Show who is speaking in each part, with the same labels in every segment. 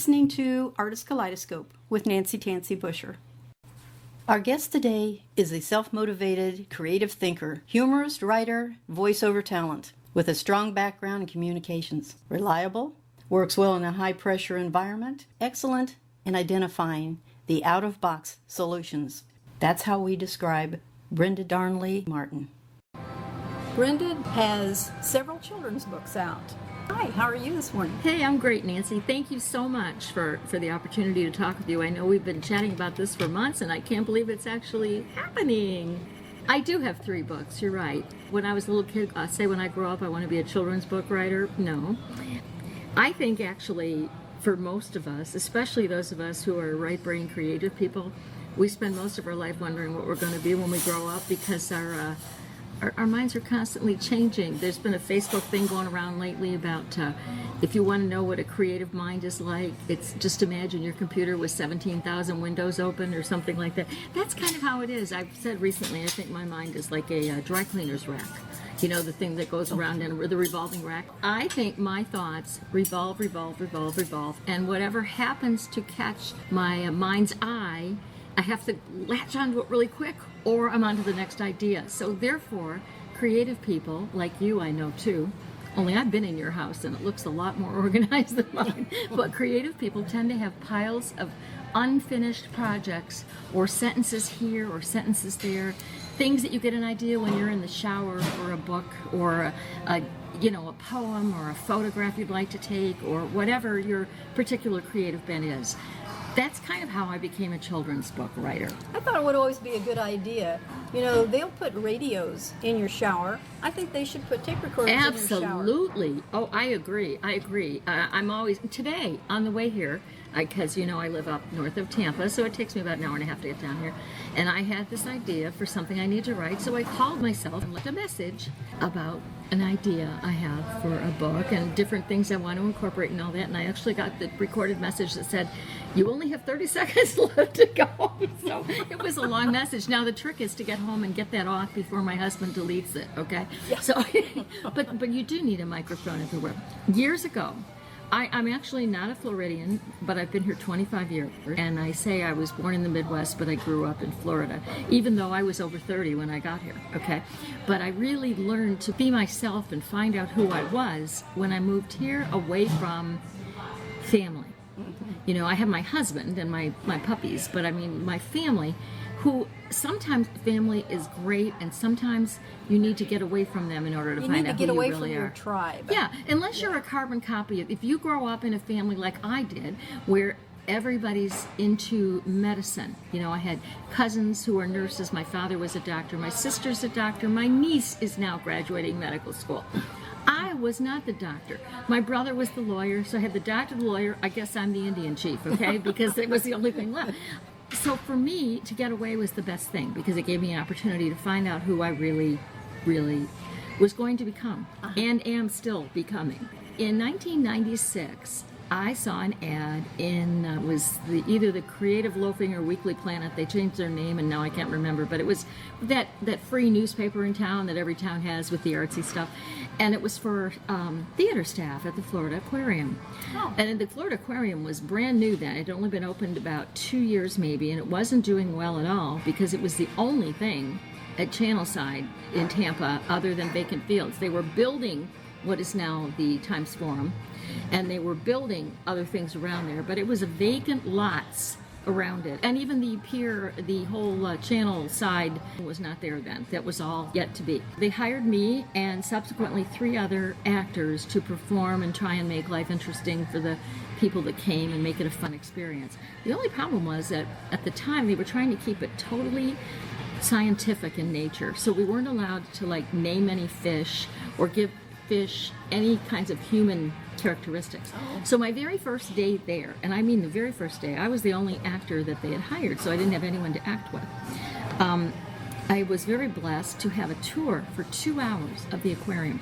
Speaker 1: listening to Artist Kaleidoscope with Nancy Tansy Busher. Our guest today is a self-motivated, creative thinker, humorist, writer, voiceover talent with a strong background in communications. Reliable, works well in a high-pressure environment, excellent in identifying the out-of-box solutions. That's how we describe Brenda Darnley Martin. Brenda has several children's books out. Hi, how are you this morning?
Speaker 2: Hey, I'm great, Nancy. Thank you so much for the opportunity to talk with you. I know we've been chatting about this for months, and I can't believe it's actually happening. I do have 3 books, you're right. When I was a little kid, say when I grow up I want to be a children's book writer. No. I think actually for most of us, especially those of us who are right-brain creative people, we spend most of our life wondering what we're going to be when we grow up because our minds are constantly changing. There's been a Facebook thing going around lately about if you want to know what a creative mind is like, it's just imagine your computer with 17,000 windows open or something like that. That's kind of how it is. I've said recently, I think my mind is like a dry cleaner's rack. You know, the thing that goes around in the revolving rack. I think my thoughts revolve, and whatever happens to catch my mind's eye, I have to latch onto it really quick, or I'm on to the next idea. So therefore, creative people, like you I know too, only I've been in your house and it looks a lot more organized than mine, but creative people tend to have piles of unfinished projects or sentences here or sentences there, things that you get an idea when you're in the shower for a book or a poem or a photograph you'd like to take or whatever your particular creative bent is. That's kind of how I became a children's book writer.
Speaker 1: I thought it would always be a good idea. You know, they'll put radios in your shower. I think they should put tape recorders in your shower.
Speaker 2: Absolutely. Oh, I agree. I'm always, today, on the way here, because I live up north of Tampa, so it takes me about an hour and a half to get down here. And I had this idea for something I need to write, so I called myself and left a message about an idea I have for a book and different things I want to incorporate and all that. And I actually got the recorded message that said, "You only have 30 seconds left to go." So it was a long message. Now the trick is to get home and get that off before my husband deletes it, okay? Yeah. So, but you do need a microphone everywhere. Years ago, I'm actually not a Floridian, but I've been here 25 years. And I say I was born in the Midwest, but I grew up in Florida, even though I was over 30 when I got here, okay? But I really learned to be myself and find out who I was when I moved here away from family. You know, I have my husband and my puppies, but I mean my family, who sometimes family is great and sometimes you need to get away from them in order to find out who you really are. You need to get away from your tribe. Yeah, unless you're a carbon copy. If you grow up in a family like I did, where everybody's into medicine. You know, I had cousins who were nurses. My father was a doctor. My sister's a doctor. My niece is now graduating medical school. I was not the doctor. My brother was the lawyer, so I had the doctor, the lawyer. I guess I'm the Indian chief, okay? Because it was the only thing left. So for me, to get away was the best thing because it gave me an opportunity to find out who I really was going to become and am still becoming. In 1996, I saw an ad in either the Creative Loafing or Weekly Planet. They changed their name and now I can't remember, but it was that free newspaper in town that every town has with the artsy stuff, and it was for theater staff at the Florida Aquarium. Oh. And the Florida Aquarium was brand new then. It had only been opened about 2 years maybe, and it wasn't doing well at all because it was the only thing at Channelside in Tampa other than vacant fields. They were building what is now the Times Forum, and they were building other things around there, but it was a vacant lots around it. And even the pier, the whole channel side was not there then. That was all yet to be. They hired me and subsequently 3 other actors to perform and try and make life interesting for the people that came and make it a fun experience. The only problem was that at the time they were trying to keep it totally scientific in nature. So we weren't allowed to name any fish or give fish any kinds of human characteristics. So my very first day there, and I mean the very first day, I was the only actor that they had hired, so I didn't have anyone to act with. I was very blessed to have a tour for 2 hours of the aquarium,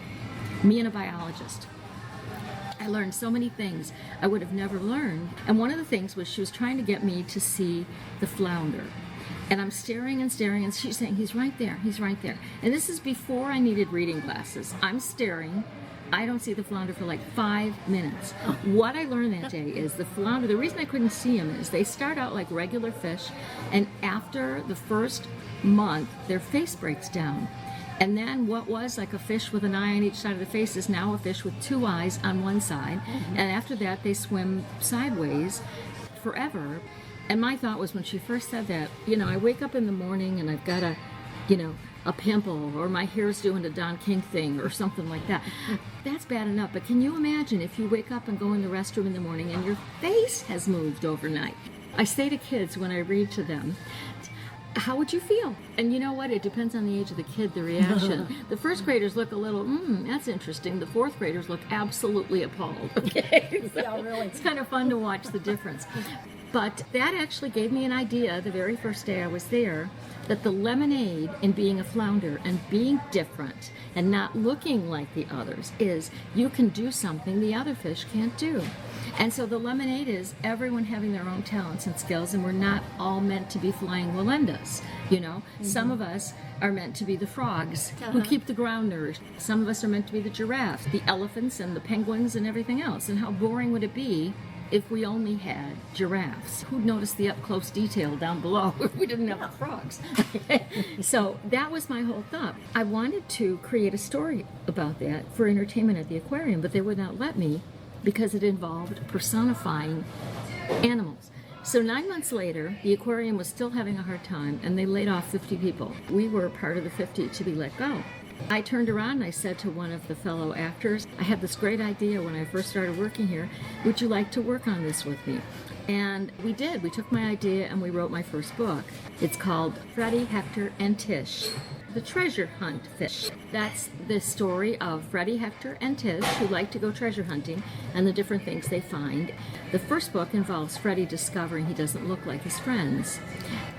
Speaker 2: me and a biologist. I learned so many things I would have never learned, and one of the things was she was trying to get me to see the flounder. And I'm staring and staring, and she's saying, he's right there. And this is before I needed reading glasses. I'm staring I don't see the flounder for like 5 minutes. What I learned that day is the flounder, the reason I couldn't see them is they start out like regular fish, and after the first month, their face breaks down. And then what was like a fish with an eye on each side of the face is now a fish with 2 eyes on one side. And after that, they swim sideways forever. And my thought was when she first said that, I wake up in the morning and I've got a pimple, or my hair's doing a Don King thing or something like that. That's bad enough. But can you imagine if you wake up and go in the restroom in the morning and your face has moved overnight? I say to kids when I read to them, how would you feel? And you know what? It depends on the age of the kid, the reaction. The first graders look a little, that's interesting. The fourth graders look absolutely appalled. Okay? So
Speaker 1: Yeah, really.
Speaker 2: It's kind of fun to watch the difference. But that actually gave me an idea the very first day I was there, that the lemonade in being a flounder and being different and not looking like the others is you can do something the other fish can't do. And so the lemonade is everyone having their own talents and skills, and we're not all meant to be flying Walendas, Some of us are meant to be the frogs who keep the ground nourished. Some of us are meant to be the giraffes, the elephants and the penguins and everything else. And how boring would it be if we only had giraffes? Who'd notice the up-close detail down below if we didn't have the frogs? So that was my whole thought. I wanted to create a story about that for entertainment at the aquarium, but they would not let me because it involved personifying animals. So 9 months later, the aquarium was still having a hard time, and they laid off 50 people. We were part of the 50 to be let go. I turned around and I said to one of the fellow actors, I had this great idea when I first started working here. Would you like to work on this with me? And we did. We took my idea and we wrote my first book. It's called Freddie, Hector, and Tish, the treasure hunt fish. That's the story of Freddie, Hector, and Tish, who like to go treasure hunting, and the different things they find. The first book involves Freddie discovering he doesn't look like his friends,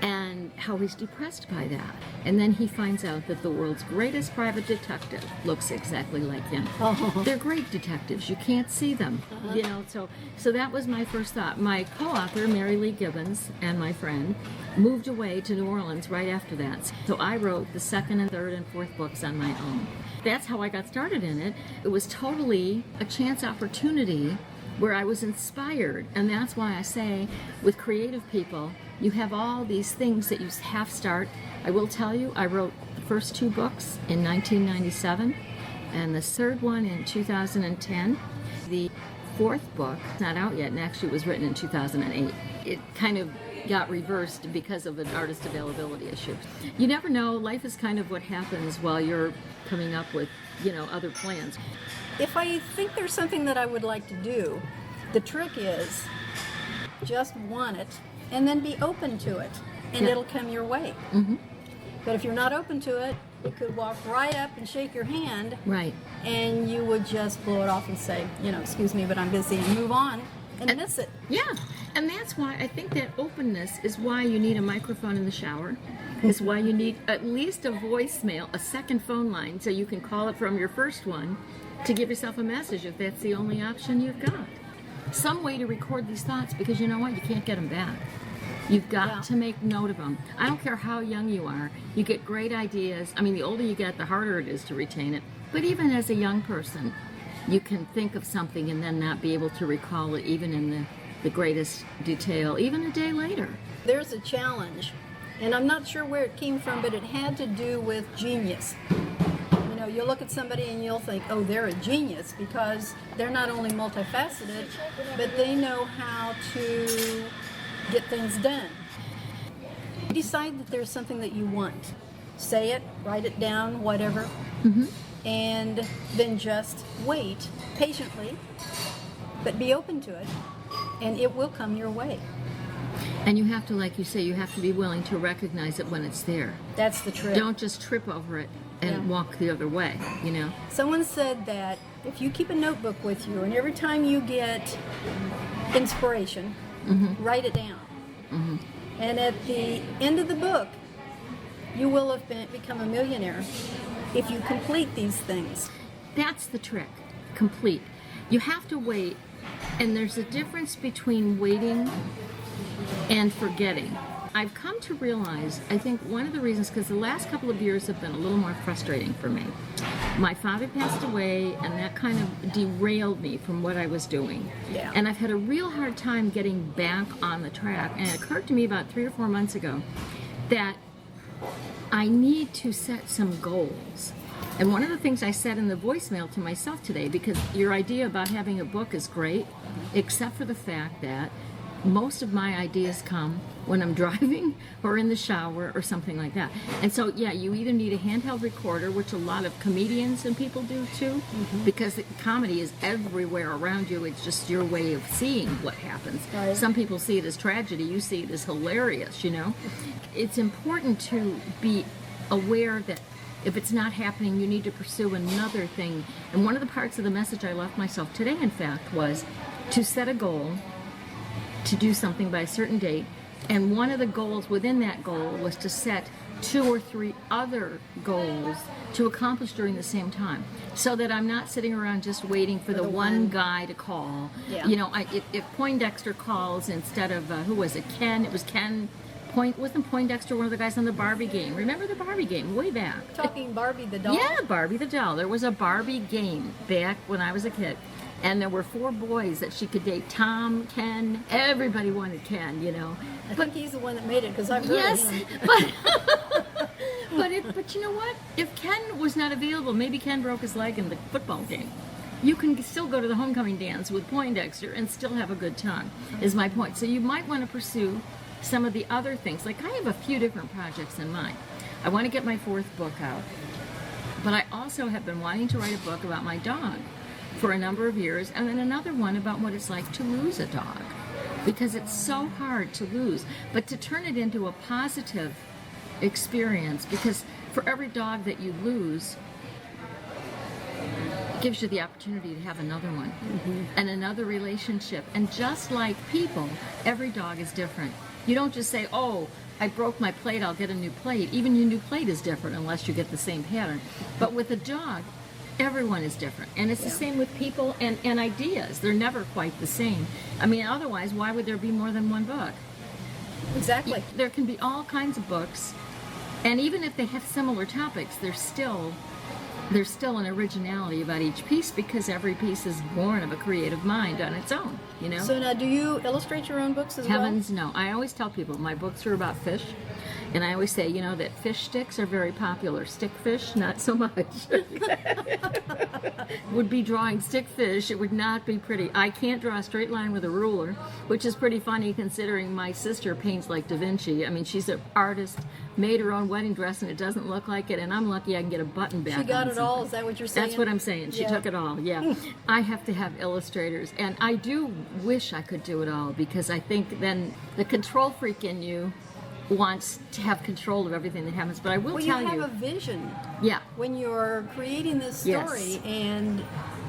Speaker 2: and how he's depressed by that. And then he finds out that the world's greatest private detective looks exactly like him. They're great detectives. You can't see them. So that was my first thought. My co-author, Mary Lee Gibbons, and my friend moved away to New Orleans right after that. So I wrote the second and third and fourth books on my own. That's how I got started in it. It was totally a chance opportunity where I was inspired. And that's why I say with creative people, you have all these things that you half start. I will tell you, I wrote the first 2 books in 1997 and the third one in 2010. The fourth book, not out yet, and actually was written in 2008. It kind of got reversed because of an artist availability issue. You never know. Life is kind of what happens while you're coming up with, other plans.
Speaker 1: If I think there's something that I would like to do, the trick is just want it and then be open to it, and it'll come your way. But if you're not open to it, you could walk right up and shake your hand,
Speaker 2: Right.
Speaker 1: and you would just blow it off and say, excuse me, but I'm busy, and move on and miss it.
Speaker 2: Yeah, and that's why I think that openness is why you need a microphone in the shower, is why you need at least a voicemail, a second phone line, so you can call it from your first one to give yourself a message if that's the only option you've got. Some way to record these thoughts, because you know what? You can't get them back. You've got to make note of them. I don't care how young you are. You get great ideas. I mean, the older you get, the harder it is to retain it. But even as a young person, you can think of something and then not be able to recall it even in the greatest detail, even a day later.
Speaker 1: There's a challenge, and I'm not sure where it came from, but it had to do with genius. You look at somebody and you'll think, oh, they're a genius, because they're not only multifaceted, but they know how to get things done. Decide that there's something that you want. Say it, write it down, whatever, and then just wait patiently, but be open to it, and it will come your way.
Speaker 2: And you have to, like you say, you have to be willing to recognize it when it's there.
Speaker 1: That's the trick.
Speaker 2: Don't just trip over it and walk the other way,
Speaker 1: Someone said that if you keep a notebook with you, and every time you get inspiration, write it down. And at the end of the book, you will have become a millionaire if you complete these things.
Speaker 2: That's the trick. Complete. You have to wait, and there's a difference between waiting and forgetting. I've come to realize, I think one of the reasons, because the last couple of years have been a little more frustrating for me. My father passed away, and that kind of derailed me from what I was doing.
Speaker 1: Yeah.
Speaker 2: And I've had a real hard time getting back on the track. And it occurred to me about 3 or 4 months ago that I need to set some goals. And one of the things I said in the voicemail to myself today, because your idea about having a book is great, except for the fact that most of my ideas come when I'm driving or in the shower or something like that. And so, yeah, you either need a handheld recorder, which a lot of comedians and people do too, because comedy is everywhere around you. It's just your way of seeing what happens.
Speaker 1: Right.
Speaker 2: Some people see it as tragedy. You see it as hilarious, you know. It's important to be aware that if it's not happening, you need to pursue another thing. And one of the parts of the message I left myself today, in fact, was to set a goal to do something by a certain date, and one of the goals within that goal was to set 2 or 3 other goals to accomplish during the same time, so that I'm not sitting around just waiting for the one guy to call.
Speaker 1: Yeah.
Speaker 2: You know, if Poindexter calls instead of who was it? Ken. It was Ken. Wasn't Poindexter one of the guys on the Barbie game? Remember the Barbie game way back?
Speaker 1: Talking Barbie the doll?
Speaker 2: Yeah, Barbie the doll. There was a Barbie game back when I was a kid. And there were 4 boys that she could date. Tom, Ken, everybody wanted Ken, you know.
Speaker 1: I think he's the one that made it, because I've heard
Speaker 2: Yes,
Speaker 1: of him.
Speaker 2: but you know what? If Ken was not available, maybe Ken broke his leg in the football game. You can still go to the homecoming dance with Poindexter and still have a good time, is my point. So you might want to pursue some of the other things. Like, I have a few different projects in mind. I want to get my 4th book out. But I also have been wanting to write a book about my dog for a number of years, and then another one about what it's like to lose a dog, because it's so hard to lose, but to turn it into a positive experience, because for every dog that you lose, it gives you the opportunity to have another one and another relationship. And just like people, every dog is different. You don't just say, oh, I broke my plate, I'll get a new plate. Even your new plate is different unless you get the same pattern. But with a dog, everyone is different. And it's the same with people and ideas. They're never quite the same. I mean, otherwise, why would there be more than one book?
Speaker 1: Exactly.
Speaker 2: There can be all kinds of books, and even if they have similar topics, there's still an originality about each piece, because every piece is born of a creative mind on its own, you know?
Speaker 1: So now, do you illustrate your own books as well?
Speaker 2: Heavens, no. I always tell people my books are about fish, and I always say, you know, that fish sticks are very popular. Stick fish, not so much. Would be drawing stick fish, it would not be pretty. I can't draw a straight line with a ruler, which is pretty funny considering my sister paints like Da Vinci. I mean, she's an artist, made her own wedding dress, and it doesn't look like it, and I'm lucky I can get a button back.
Speaker 1: She got
Speaker 2: on
Speaker 1: it all? Is that what you're saying?
Speaker 2: That's what I'm saying. She took it all, yeah. I have to have illustrators, and I do wish I could do it all, because I think then the control freak in you wants to have control of everything that happens. But I will tell you,
Speaker 1: you have a vision.
Speaker 2: Yeah.
Speaker 1: When you're creating this story,
Speaker 2: Yes.
Speaker 1: and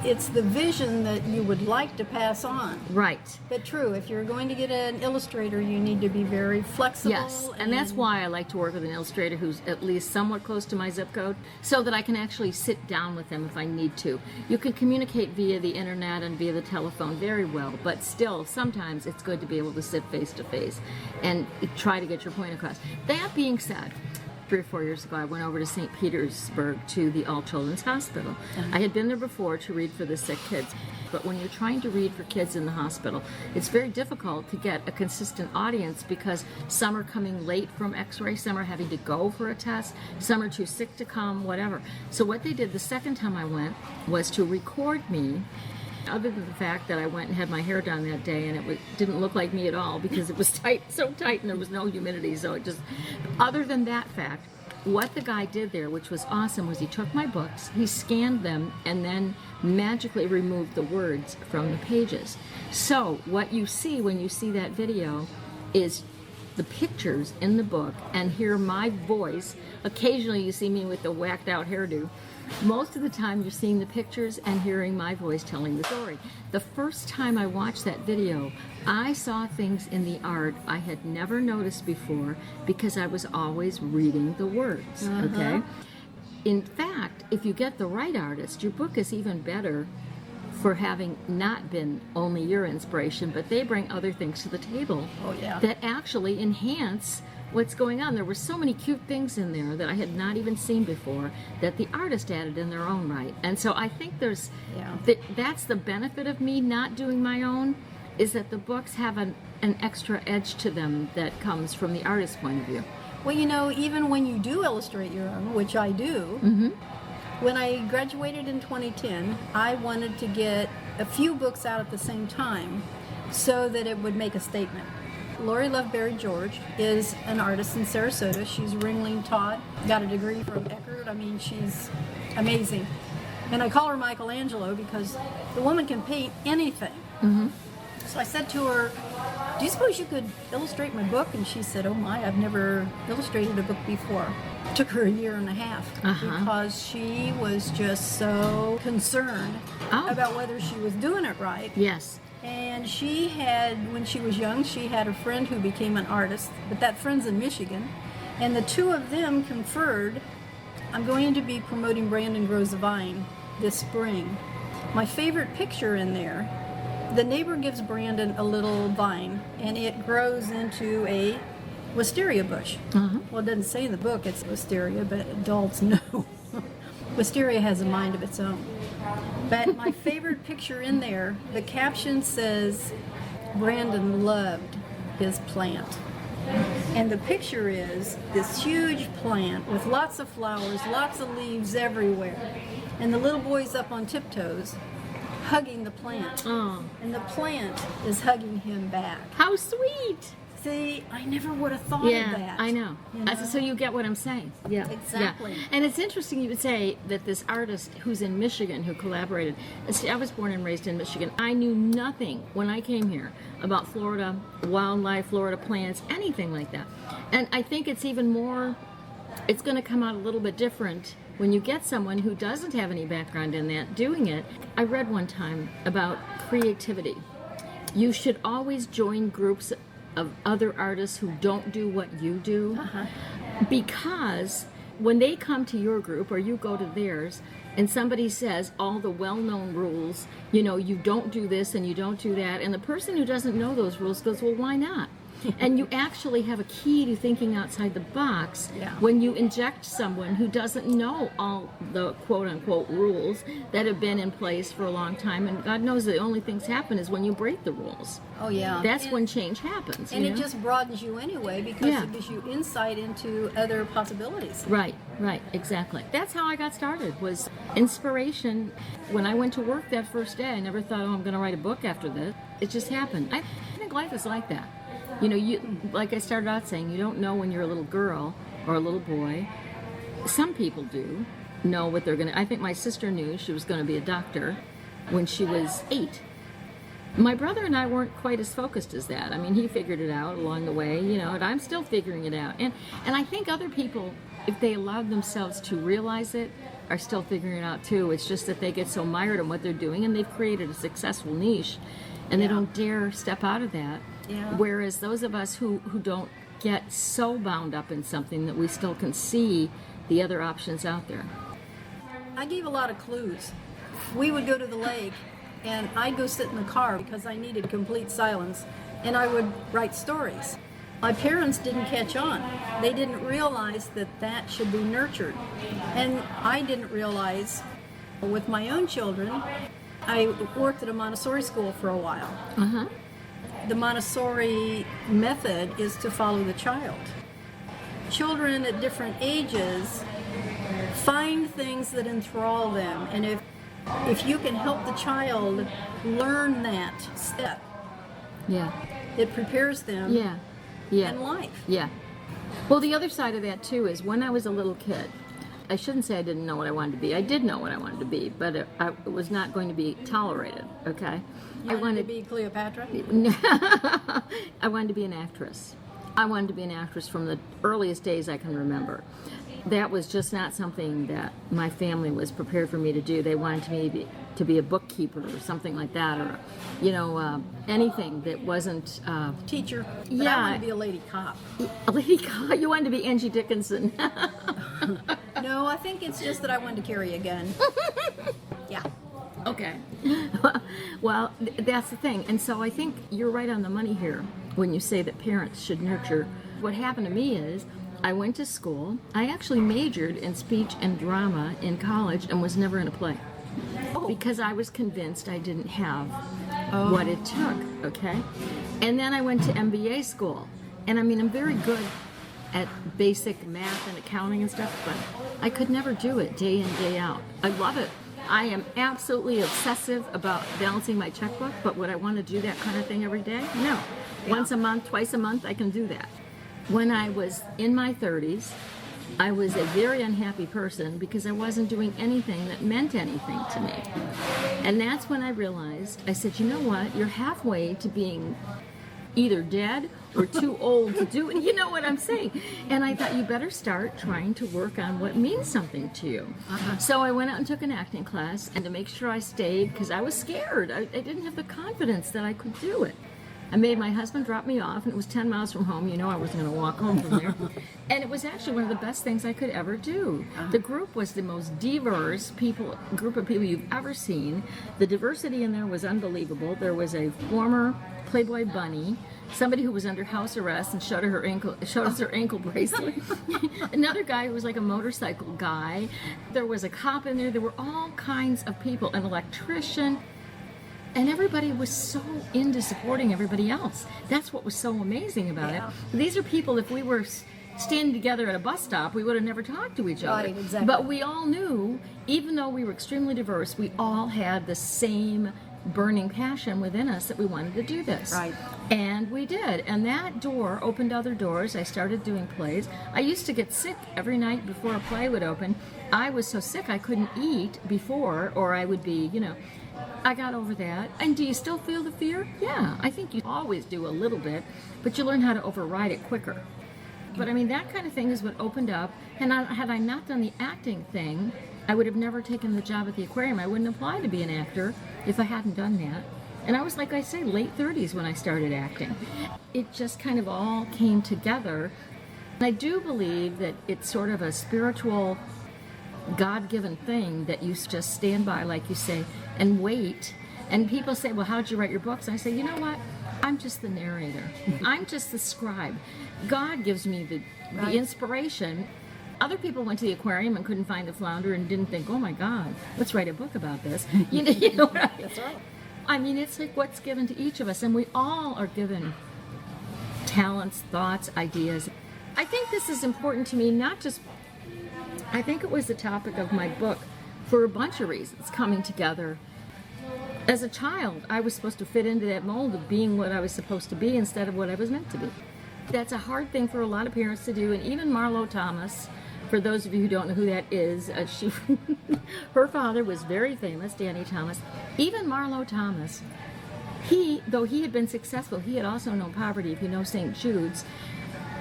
Speaker 1: it's the vision that you would like to pass on.
Speaker 2: Right.
Speaker 1: But true, if you're going to get an illustrator, you need to be very flexible.
Speaker 2: Yes, and that's why I like to work with an illustrator who's at least somewhat close to my zip code, so that I can actually sit down with them if I need to. You can communicate via the internet and via the telephone very well, but still, sometimes it's good to be able to sit face to face and try to get your point across. That being said, 3 or 4 years ago, I went over to St. Petersburg to the All Children's Hospital. I had been there before to read for the sick kids, but when you're trying to read for kids in the hospital, it's very difficult to get a consistent audience, because some are coming late from x-ray, some are having to go for a test, some are too sick to come, whatever. So what they did the second time I went was to record me. Other than the fact that I went and had my hair done that day, and didn't look like me at all, because it was tight, so tight, and there was no humidity, so it just, other than that fact, what the guy did there, which was awesome, was he took my books, he scanned them, and then magically removed the words from the pages. So what you see when you see that video is the pictures in the book, and hear my voice. Occasionally you see me with the whacked out hairdo. Most of the time you're seeing the pictures and hearing my voice telling the story. The first time I watched that video, I saw things in the art I had never noticed before, because I was always reading the words, okay? In fact, if you get the right artist, your book is even better for having not been only your inspiration, but they bring other things to the table
Speaker 1: Oh, yeah.
Speaker 2: that actually enhance what's going on. There were so many cute things in there that I had not even seen before that the artist added in their own right. And so I think there's that's the benefit of me not doing my own, is that the books have an extra edge to them that comes from the artist's point of view.
Speaker 1: Well, even when you do illustrate your own, which I do, when I graduated in 2010, I wanted to get a few books out at the same time so that it would make a statement. Lori Loveberry George is an artist in Sarasota. She's Ringling taught, got a degree from Eckerd. I mean, she's amazing. And I call her Michelangelo because the woman can paint anything. So I said to her, do you suppose you could illustrate my book? And she said, oh my, I've never illustrated a book before. It took her a year and a half because she was just so concerned about whether she was doing it right.
Speaker 2: Yes.
Speaker 1: And she had, when she was young, she had a friend who became an artist, but that friend's in Michigan. And the two of them conferred, I'm going to be promoting Brandon Grows a Vine this spring. My favorite picture in there, the neighbor gives Brandon a little vine, and it grows into a wisteria bush. Well, it doesn't say in the book it's wisteria, but adults know. Wisteria has a mind of its own. But my favorite picture in there, the caption says, Brandon loved his plant. And the picture is this huge plant with lots of flowers, lots of leaves everywhere. And the little boy's up on tiptoes, hugging the plant. And the plant is hugging him back.
Speaker 2: How sweet!
Speaker 1: See, I never would have thought of that.
Speaker 2: I know. So you get what I'm saying. Yeah,
Speaker 1: exactly.
Speaker 2: Yeah. And it's interesting you would say that this artist who's in Michigan who collaborated. See, I was born and raised in Michigan. I knew nothing when I came here about Florida wildlife, Florida plants, anything like that. And I think it's even more, it's going to come out a little bit different when you get someone who doesn't have any background in that doing it. I read one time about creativity. You should always join groups of other artists who don't do what you do, because when they come to your group or you go to theirs and somebody says all the well-known rules, you don't do this and you don't do that, and the person who doesn't know those rules goes, well, why not? And you actually have a key to thinking outside the box when you inject someone who doesn't know all the quote-unquote rules that have been in place for a long time. And God knows the only things happen is when you break the rules.
Speaker 1: Oh, yeah.
Speaker 2: That's when change happens.
Speaker 1: And it just broadens you anyway because it gives you insight into other possibilities.
Speaker 2: Right, exactly. That's how I got started, was inspiration. When I went to work that first day, I never thought, I'm going to write a book after this. It just happened. I think life is like that. Like I started out saying, you don't know when you're a little girl or a little boy. Some people do know what they're going to. I think my sister knew she was going to be a doctor when she was 8. My brother and I weren't quite as focused as that. I mean, he figured it out along the way, and I'm still figuring it out. And I think other people, if they allowed themselves to realize it, are still figuring it out too. It's just that they get so mired in what they're doing and they've created a successful niche and they don't dare step out of that. Whereas those of us who don't get so bound up in something that we still can see the other options out there.
Speaker 1: I gave a lot of clues. We would go to the lake and I'd go sit in the car because I needed complete silence, and I would write stories. My parents didn't catch on. They didn't realize that should be nurtured. And I didn't realize with my own children, I worked at a Montessori school for a while. The Montessori method is to follow the child. Children at different ages find things that enthrall them, and if you can help the child learn that step, it prepares them in life.
Speaker 2: Well, the other side of that too is when I was a little kid, I shouldn't say I didn't know what I wanted to be. I did know what I wanted to be, but it was not going to be tolerated, okay?
Speaker 1: I wanted to be Cleopatra?
Speaker 2: I wanted to be an actress. I wanted to be an actress from the earliest days I can remember. That was just not something that my family was prepared for me to do. They wanted me to be a bookkeeper or something like that, or, anything that wasn't...
Speaker 1: Teacher. But I wanted to be a lady cop.
Speaker 2: A lady cop? You wanted to be Angie Dickinson.
Speaker 1: No, I think it's just that I wanted to carry a gun.
Speaker 2: Okay. Well, that's the thing. And so I think you're right on the money here when you say that parents should nurture. What happened to me is I went to school. I actually majored in speech and drama in college and was never in a play because I was convinced I didn't have what it took, okay? And then I went to MBA school. And I mean, I'm very good at basic math and accounting and stuff, but I could never do it day in, day out. I love it. I am absolutely obsessive about balancing my checkbook, but would I want to do that kind of thing every day? No. Once a month, twice a month, I can do that. When I was in my 30s, I was a very unhappy person because I wasn't doing anything that meant anything to me. And that's when I realized, I said, you know what? You're halfway to being either dead or too old to do it. You know what I'm saying? And I thought you better start trying to work on what means something to you. So I went out and took an acting class, and to make sure I stayed, because I was scared. I didn't have the confidence that I could do it. I made my husband drop me off, and it was 10 miles from home. You know I wasn't going to walk home from there. And it was actually one of the best things I could ever do. The group was the most diverse group of people you've ever seen. The diversity in there was unbelievable. There was a former Playboy bunny, somebody who was under house arrest and showed us her ankle bracelet. Another guy who was like a motorcycle guy. There was a cop in there. There were all kinds of people, an electrician. And everybody was so into supporting everybody else. That's what was so amazing about it. These are people, if we were standing together at a bus stop, we would have never talked to each other.
Speaker 1: Right, exactly.
Speaker 2: But we all knew, even though we were extremely diverse, we all had the same burning passion within us that we wanted to do this.
Speaker 1: Right.
Speaker 2: And we did. And that door opened other doors. I started doing plays. I used to get sick every night before a play would open. I was so sick I couldn't eat before, or I would be, I got over that. And do you still feel the fear? Yeah, I think you always do a little bit, but you learn how to override it quicker. But I mean, that kind of thing is what opened up. And had I not done the acting thing, I would have never taken the job at the aquarium. I wouldn't apply to be an actor if I hadn't done that. And I was, like I say, late 30s when I started acting. It just kind of all came together. And I do believe that it's sort of a spiritual, God-given thing that you just stand by, like you say, and wait. And people say, well, how'd you write your books? And I say, you know what? I'm just the narrator. I'm just the scribe. God gives me the inspiration. Other people went to the aquarium and couldn't find the flounder and didn't think, oh my God, let's write a book about this. You know what
Speaker 1: That's right.
Speaker 2: I mean, it's like what's given to each of us, and we all are given talents, thoughts, ideas. I think this is important to me, not just, I think it was the topic of my book for a bunch of reasons coming together. As a child, I was supposed to fit into that mold of being what I was supposed to be instead of what I was meant to be. That's a hard thing for a lot of parents to do, and even Marlo Thomas, for those of you who don't know who that is, her father was very famous, Danny Thomas. Even Marlo Thomas, though he had been successful, he had also known poverty. If you know St. Jude's,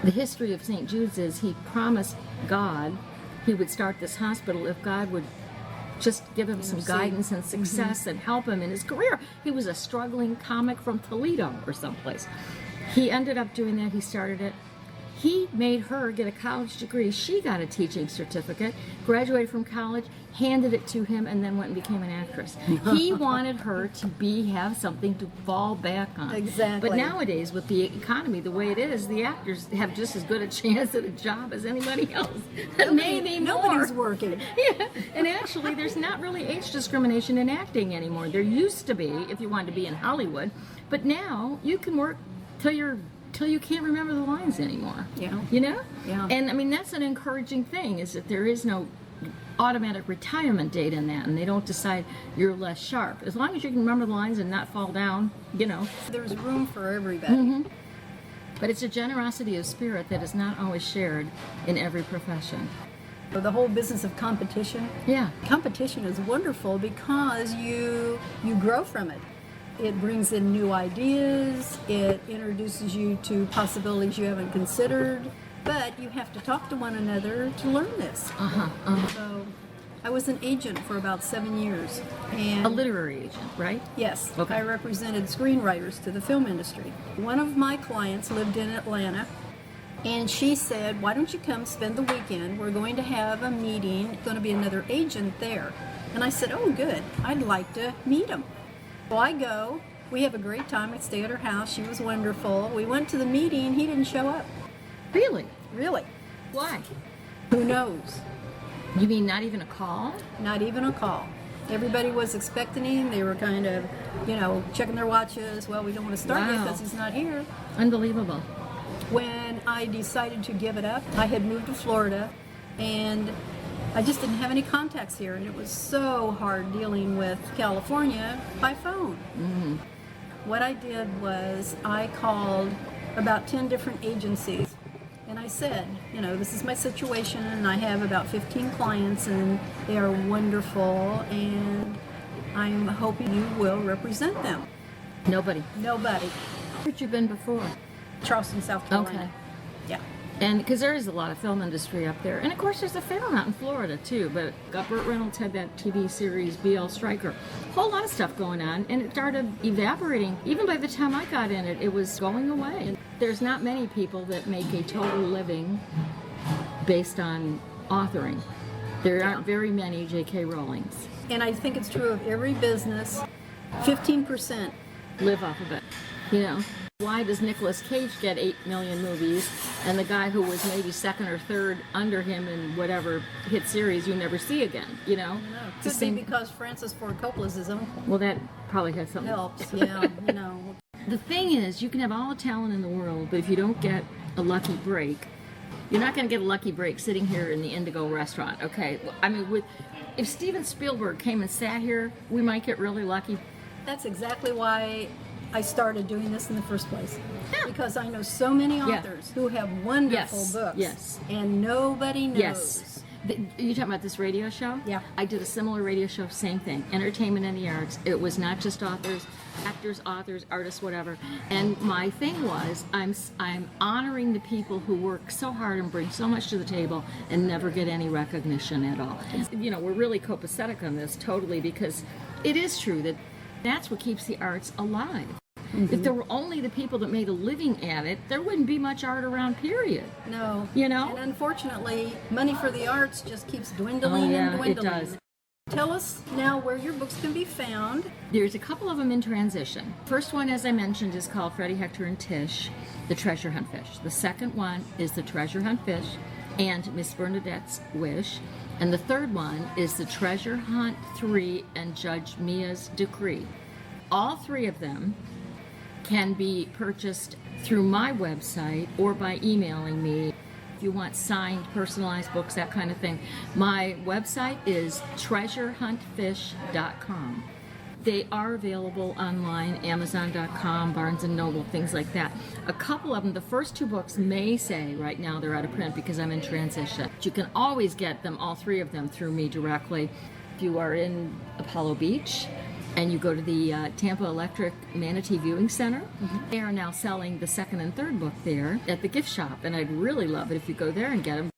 Speaker 2: the history of St. Jude's is he promised God he would start this hospital if God would just give him some guidance and success and help him in his career. He was a struggling comic from Toledo or someplace. He ended up doing that. He started it. He made her get a college degree. She got a teaching certificate, graduated from college, handed it to him, and then went and became an actress. He wanted her to have something to fall back on.
Speaker 1: Exactly.
Speaker 2: But nowadays, with the economy the way it is, the actors have just as good a chance at a job as anybody else. Maybe more.
Speaker 1: Nobody's working.
Speaker 2: Yeah, and actually, there's not really age discrimination in acting anymore. There used to be, if you wanted to be in Hollywood, but now you can work till you can't remember the lines anymore.
Speaker 1: Yeah.
Speaker 2: You know?
Speaker 1: Yeah.
Speaker 2: And I mean, that's an encouraging thing, is that there is no automatic retirement date in that, and they don't decide you're less sharp. As long as you can remember the lines and not fall down,
Speaker 1: There's room for everybody.
Speaker 2: But it's a generosity of spirit that is not always shared in every profession.
Speaker 1: The whole business of competition.
Speaker 2: Yeah.
Speaker 1: Competition is wonderful because you grow from it. It brings in new ideas, it introduces you to possibilities you haven't considered, but you have to talk to one another to learn this. So I was an agent for about 7 years. And
Speaker 2: A literary agent, right?
Speaker 1: yes,
Speaker 2: Okay.
Speaker 1: I represented screenwriters to the film industry. One of my clients lived in Atlanta, And she said, why don't you come spend the weekend? We're going to have a meeting. There's going to be another agent there. And I said, oh, good. I'd like to meet him. So I go. We have a great time. I stay at her house. She was wonderful. We went to the meeting. He didn't show up.
Speaker 2: Really?
Speaker 1: Really.
Speaker 2: Why?
Speaker 1: Who knows?
Speaker 2: You mean not even a call?
Speaker 1: Not even a call. Everybody was expecting him. They were kind of, checking their watches. Well, we don't want to start yet because he's not here.
Speaker 2: Unbelievable.
Speaker 1: When I decided to give it up, I had moved to Florida, and I just didn't have any contacts here, and it was so hard dealing with California by phone.
Speaker 2: Mm-hmm.
Speaker 1: What I did was I called about 10 different agencies, and I said, this is my situation, and I have about 15 clients, and they are wonderful, and I'm hoping you will represent them.
Speaker 2: Nobody.
Speaker 1: Nobody.
Speaker 2: Where'd you been before?
Speaker 1: Charleston, South Carolina.
Speaker 2: Okay.
Speaker 1: Yeah.
Speaker 2: And because there is a lot of film industry up there. And of course there's a fair amount in Florida too. But Burt Reynolds had that TV series, BL Stryker. A whole lot of stuff going on. And it started evaporating. Even by the time I got in it, it was going away. And there's not many people that make a total living based on authoring. There aren't very many J.K. Rowlings.
Speaker 1: And I think it's true of every business. 15%.
Speaker 2: Live off of it. Why does Nicolas Cage get 8 million movies and the guy who was maybe second or third under him in whatever hit series you never see again,
Speaker 1: No, could be because Francis Ford Coppola's his uncle.
Speaker 2: Well, that probably has something.
Speaker 1: Helps, yeah,
Speaker 2: The thing is, you can have all the talent in the world, but if you don't get a lucky break, you're not going to get a lucky break sitting here in the Indigo restaurant, okay? I mean, if Steven Spielberg came and sat here, we might get really lucky.
Speaker 1: That's exactly why I started doing this in the first place. Yeah. Because I know so many authors who have wonderful books.
Speaker 2: Yes.
Speaker 1: And nobody knows.
Speaker 2: Yes. You talking about this radio show?
Speaker 1: Yeah.
Speaker 2: I did a similar radio show, same thing. Entertainment and the arts. It was not just authors, actors, authors, artists, whatever. And my thing was, I'm honoring the people who work so hard and bring so much to the table and never get any recognition at all. We're really copacetic on this, totally, because it is true that that's what keeps the arts alive. Mm-hmm. If there were only the people that made a living at it, there wouldn't be much art around, period.
Speaker 1: No.
Speaker 2: And
Speaker 1: unfortunately, money for the arts just keeps dwindling and dwindling.
Speaker 2: It does.
Speaker 1: Tell us now where your books can be found.
Speaker 2: There's a couple of them in transition. First one, as I mentioned, is called Freddie, Hector, and Tish, The Treasure Hunt Fish. The second one is The Treasure Hunt Fish and Miss Bernadette's Wish. And the third one is The Treasure Hunt 3 and Judge Mia's Decree. All three of them can be purchased through my website or by emailing me. If you want signed, personalized books, that kind of thing, my website is treasurehuntfish.com. They are available online, Amazon.com, Barnes & Noble, things like that. A couple of them, the first two books may say right now they're out of print because I'm in transition. But you can always get them, all three of them, through me directly. If you are in Apollo Beach and you go to the Tampa Electric Manatee Viewing Center, they are now selling the second and third book there at the gift shop, and I'd really love it if you go there and get them.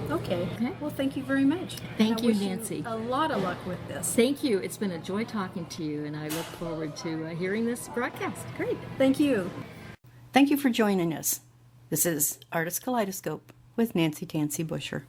Speaker 1: Okay. Well, thank you very much.
Speaker 2: Thank you, Nancy.
Speaker 1: A lot of luck with this.
Speaker 2: Thank you. It's been a joy talking to you, and I look forward to hearing this broadcast. Great.
Speaker 1: Thank you.
Speaker 3: Thank you for joining us. This is Artist Kaleidoscope with Nancy Tansey Busher.